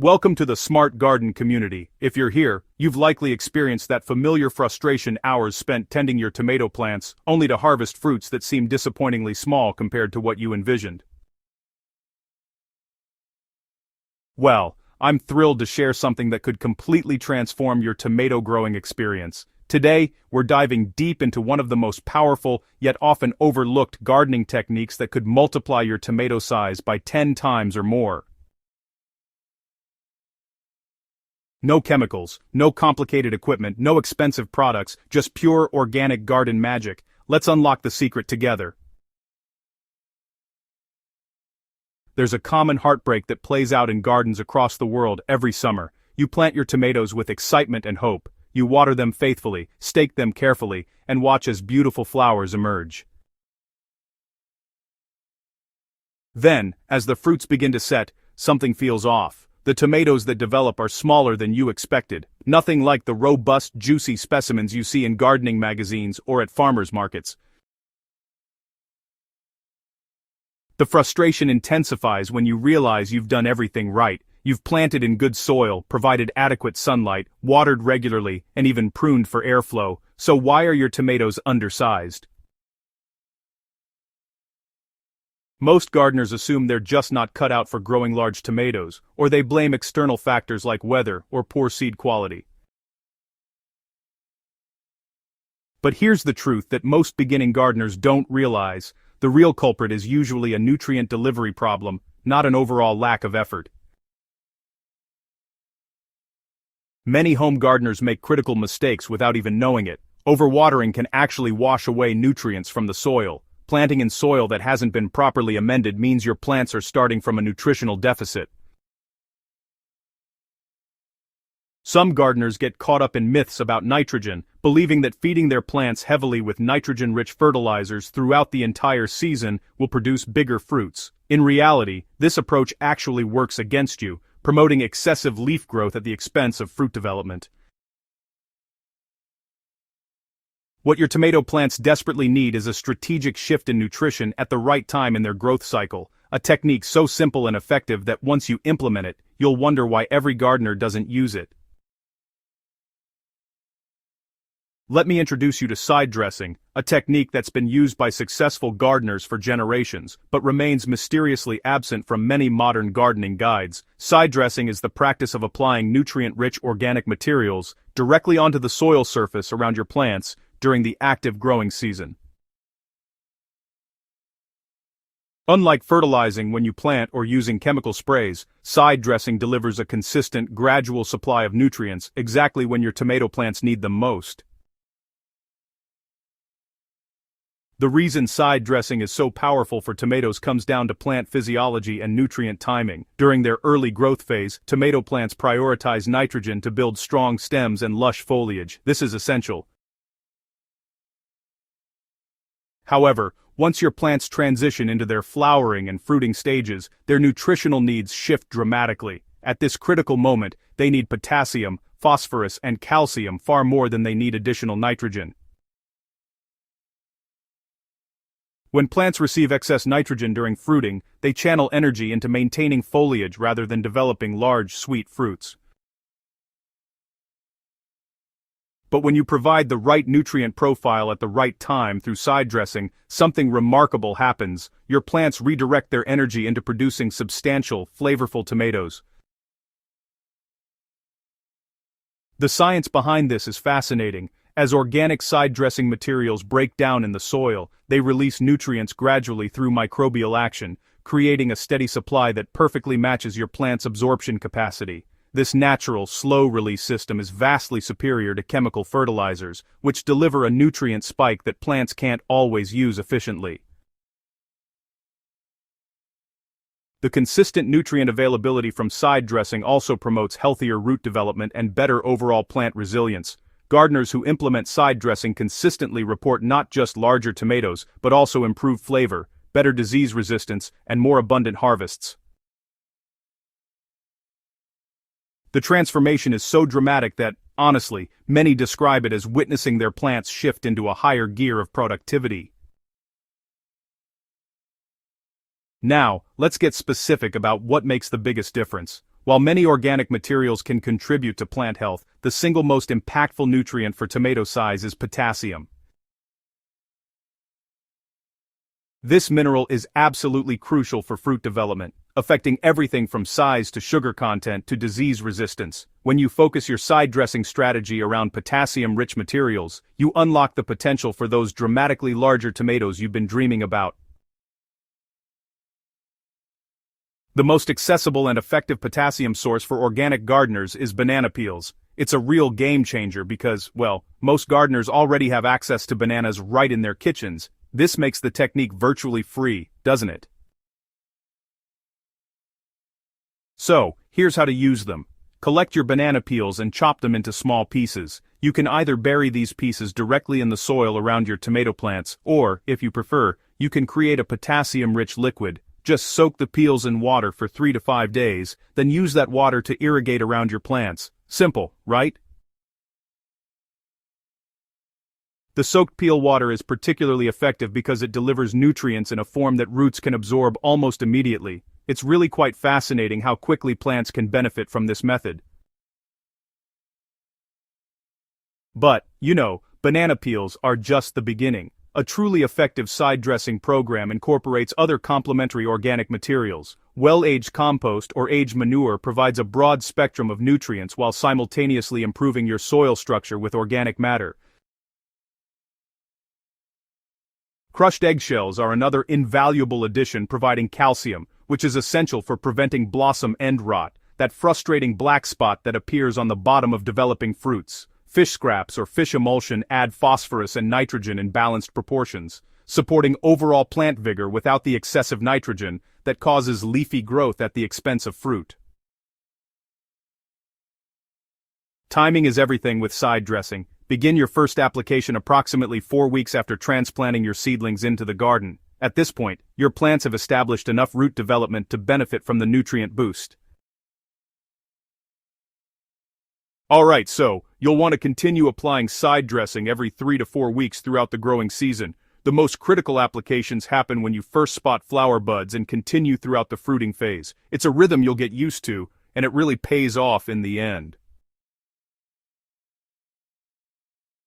Welcome to the Smart Garden community. If you're here, you've likely experienced that familiar frustration hours spent tending your tomato plants, only to harvest fruits that seem disappointingly small compared to what you envisioned. Well, I'm thrilled to share something that could completely transform your tomato growing experience. Today, we're diving deep into one of the most powerful, yet often overlooked gardening techniques that could multiply your tomato size by 10 times or more. No chemicals, no complicated equipment, no expensive products, just pure organic garden magic. Let's unlock the secret together. There's a common heartbreak that plays out in gardens across the world every summer. You plant your tomatoes with excitement and hope. You water them faithfully, stake them carefully, and watch as beautiful flowers emerge. Then, as the fruits begin to set, something feels off. The tomatoes that develop are smaller than you expected, nothing like the robust, juicy specimens you see in gardening magazines or at farmers markets. The frustration intensifies when you realize you've done everything right. You've planted in good soil, provided adequate sunlight, watered regularly, and even pruned for airflow. So why are your tomatoes undersized? Most gardeners assume they're just not cut out for growing large tomatoes, or they blame external factors like weather or poor seed quality. But here's the truth that most beginning gardeners don't realize: the real culprit is usually a nutrient delivery problem, not an overall lack of effort. Many home gardeners make critical mistakes without even knowing it. Overwatering can actually wash away nutrients from the soil. Planting in soil that hasn't been properly amended means your plants are starting from a nutritional deficit. Some gardeners get caught up in myths about nitrogen, believing that feeding their plants heavily with nitrogen-rich fertilizers throughout the entire season will produce bigger fruits. In reality, this approach actually works against you, promoting excessive leaf growth at the expense of fruit development. What your tomato plants desperately need is a strategic shift in nutrition at the right time in their growth cycle, a technique so simple and effective that once you implement it, you'll wonder why every gardener doesn't use it. Let me introduce you to side dressing, a technique that's been used by successful gardeners for generations, but remains mysteriously absent from many modern gardening guides. Side dressing is the practice of applying nutrient-rich organic materials directly onto the soil surface around your plants during the active growing season. Unlike fertilizing when you plant or using chemical sprays, side dressing delivers a consistent, gradual supply of nutrients exactly when your tomato plants need them most. The reason side dressing is so powerful for tomatoes comes down to plant physiology and nutrient timing. During their early growth phase, tomato plants prioritize nitrogen to build strong stems and lush foliage. This is essential. However, once your plants transition into their flowering and fruiting stages, their nutritional needs shift dramatically. At this critical moment, they need potassium, phosphorus, and calcium far more than they need additional nitrogen. When plants receive excess nitrogen during fruiting, they channel energy into maintaining foliage rather than developing large, sweet fruits. But when you provide the right nutrient profile at the right time through side dressing, something remarkable happens. Your plants redirect their energy into producing substantial, flavorful tomatoes. The science behind this is fascinating. As organic side dressing materials break down in the soil, they release nutrients gradually through microbial action, creating a steady supply that perfectly matches your plant's absorption capacity. This natural, slow-release system is vastly superior to chemical fertilizers, which deliver a nutrient spike that plants can't always use efficiently. The consistent nutrient availability from side dressing also promotes healthier root development and better overall plant resilience. Gardeners who implement side dressing consistently report not just larger tomatoes, but also improved flavor, better disease resistance, and more abundant harvests. The transformation is so dramatic that, honestly, many describe it as witnessing their plants shift into a higher gear of productivity. Now, let's get specific about what makes the biggest difference. While many organic materials can contribute to plant health, the single most impactful nutrient for tomato size is potassium. This mineral is absolutely crucial for fruit development, affecting everything from size to sugar content to disease resistance. When you focus your side dressing strategy around potassium-rich materials, you unlock the potential for those dramatically larger tomatoes you've been dreaming about. The most accessible and effective potassium source for organic gardeners is banana peels. It's a real game changer because, well, most gardeners already have access to bananas right in their kitchens. This makes the technique virtually free, doesn't it? So, here's how to use them. Collect your banana peels and chop them into small pieces. You can either bury these pieces directly in the soil around your tomato plants, or, if you prefer, you can create a potassium-rich liquid. Just soak the peels in water for 3 to 5 days, then use that water to irrigate around your plants. Simple, right? The soaked peel water is particularly effective because it delivers nutrients in a form that roots can absorb almost immediately. It's really quite fascinating how quickly plants can benefit from this method. But, banana peels are just the beginning. A truly effective side dressing program incorporates other complementary organic materials. Well-aged compost or aged manure provides a broad spectrum of nutrients while simultaneously improving your soil structure with organic matter. Crushed eggshells are another invaluable addition, providing calcium, which is essential for preventing blossom end rot, that frustrating black spot that appears on the bottom of developing fruits. Fish scraps or fish emulsion add phosphorus and nitrogen in balanced proportions, supporting overall plant vigor without the excessive nitrogen that causes leafy growth at the expense of fruit. Timing is everything with side dressing. Begin your first application approximately 4 weeks after transplanting your seedlings into the garden. At this point, your plants have established enough root development to benefit from the nutrient boost. Alright, so, you'll want to continue applying side dressing every 3 to 4 weeks throughout the growing season. The most critical applications happen when you first spot flower buds and continue throughout the fruiting phase. It's a rhythm you'll get used to, and it really pays off in the end.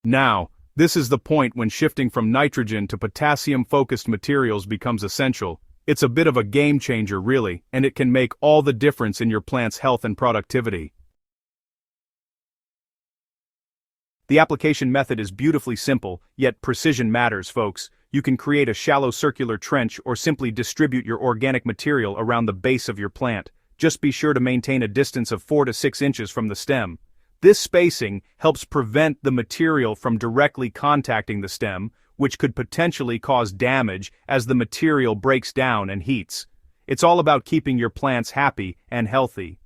Now, this is the point when shifting from nitrogen to potassium-focused materials becomes essential. It's a bit of a game changer, really, and it can make all the difference in your plant's health and productivity. The application method is beautifully simple, yet precision matters, folks. You can create a shallow circular trench or simply distribute your organic material around the base of your plant. Just be sure to maintain a distance of 4 to 6 inches from the stem. This spacing helps prevent the material from directly contacting the stem, which could potentially cause damage as the material breaks down and heats. It's all about keeping your plants happy and healthy.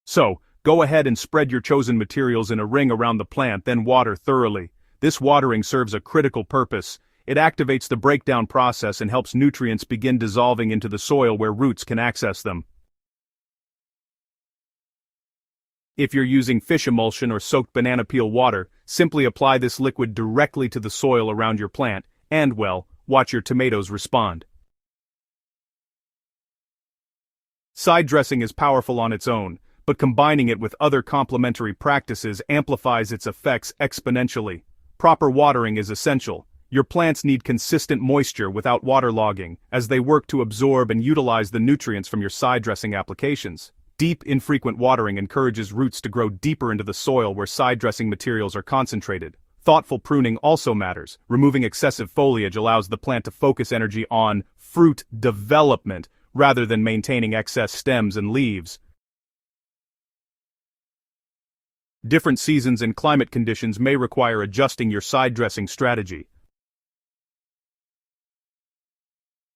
So, go ahead and spread your chosen materials in a ring around the plant, then water thoroughly. This watering serves a critical purpose. It activates the breakdown process and helps nutrients begin dissolving into the soil where roots can access them. If you're using fish emulsion or soaked banana peel water, simply apply this liquid directly to the soil around your plant, and, well, watch your tomatoes respond. Side dressing is powerful on its own, but combining it with other complementary practices amplifies its effects exponentially. Proper watering is essential. Your plants need consistent moisture without waterlogging, as they work to absorb and utilize the nutrients from your side dressing applications. Deep, infrequent watering encourages roots to grow deeper into the soil where side dressing materials are concentrated. Thoughtful pruning also matters. Removing excessive foliage allows the plant to focus energy on fruit development rather than maintaining excess stems and leaves. Different seasons and climate conditions may require adjusting your side dressing strategy.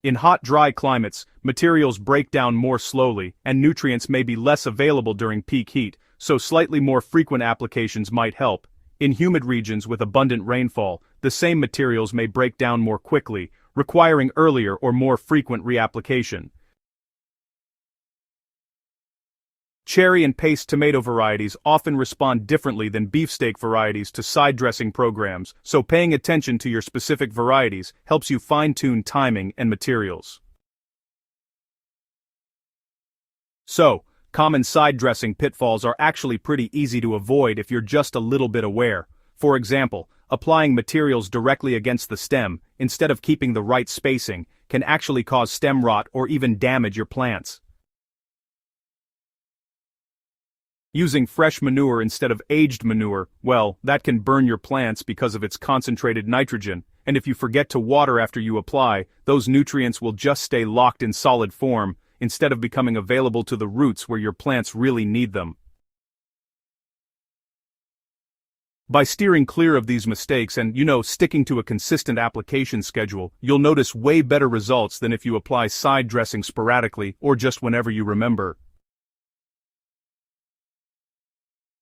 In hot, dry climates, materials break down more slowly, and nutrients may be less available during peak heat, so slightly more frequent applications might help. In humid regions with abundant rainfall, the same materials may break down more quickly, requiring earlier or more frequent reapplication. Cherry and paste tomato varieties often respond differently than beefsteak varieties to side dressing programs, so paying attention to your specific varieties helps you fine-tune timing and materials. So, common side dressing pitfalls are actually pretty easy to avoid if you're just a little bit aware. For example, applying materials directly against the stem, instead of keeping the right spacing, can actually cause stem rot or even damage your plants. Using fresh manure instead of aged manure, well, that can burn your plants because of its concentrated nitrogen, and if you forget to water after you apply, those nutrients will just stay locked in solid form, instead of becoming available to the roots where your plants really need them. By steering clear of these mistakes and, sticking to a consistent application schedule, you'll notice way better results than if you apply side dressing sporadically or just whenever you remember.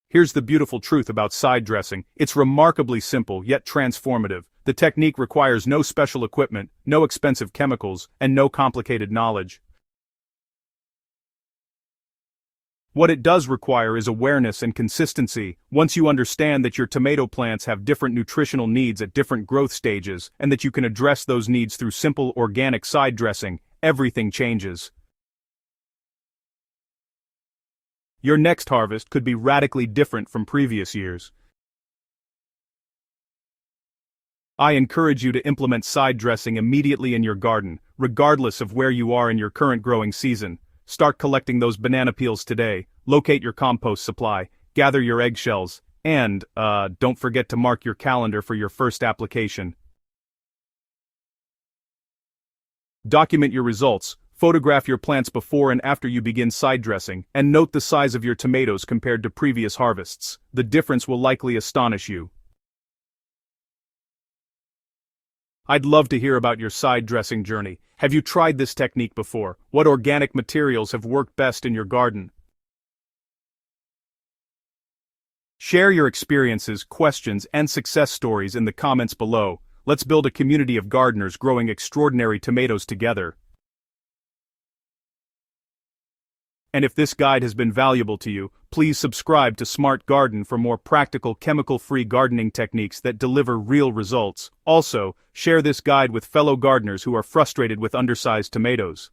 Here's the beautiful truth about side dressing: it's remarkably simple yet transformative. The technique requires no special equipment, no expensive chemicals, and no complicated knowledge. What it does require is awareness and consistency. Once you understand that your tomato plants have different nutritional needs at different growth stages, and that you can address those needs through simple organic side dressing, everything changes. Your next harvest could be radically different from previous years. I encourage you to implement side dressing immediately in your garden, regardless of where you are in your current growing season. Start collecting those banana peels today, locate your compost supply, gather your eggshells, and, don't forget to mark your calendar for your first application. Document your results, photograph your plants before and after you begin side dressing, and note the size of your tomatoes compared to previous harvests. The difference will likely astonish you. I'd love to hear about your side dressing journey. Have you tried this technique before? What organic materials have worked best in your garden? Share your experiences, questions, and success stories in the comments below. Let's build a community of gardeners growing extraordinary tomatoes together. And if this guide has been valuable to you, please subscribe to Smart Garden for more practical chemical-free gardening techniques that deliver real results. Also, share this guide with fellow gardeners who are frustrated with undersized tomatoes.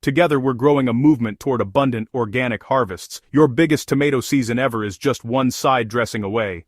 Together we're growing a movement toward abundant organic harvests. Your biggest tomato season ever is just one side dressing away.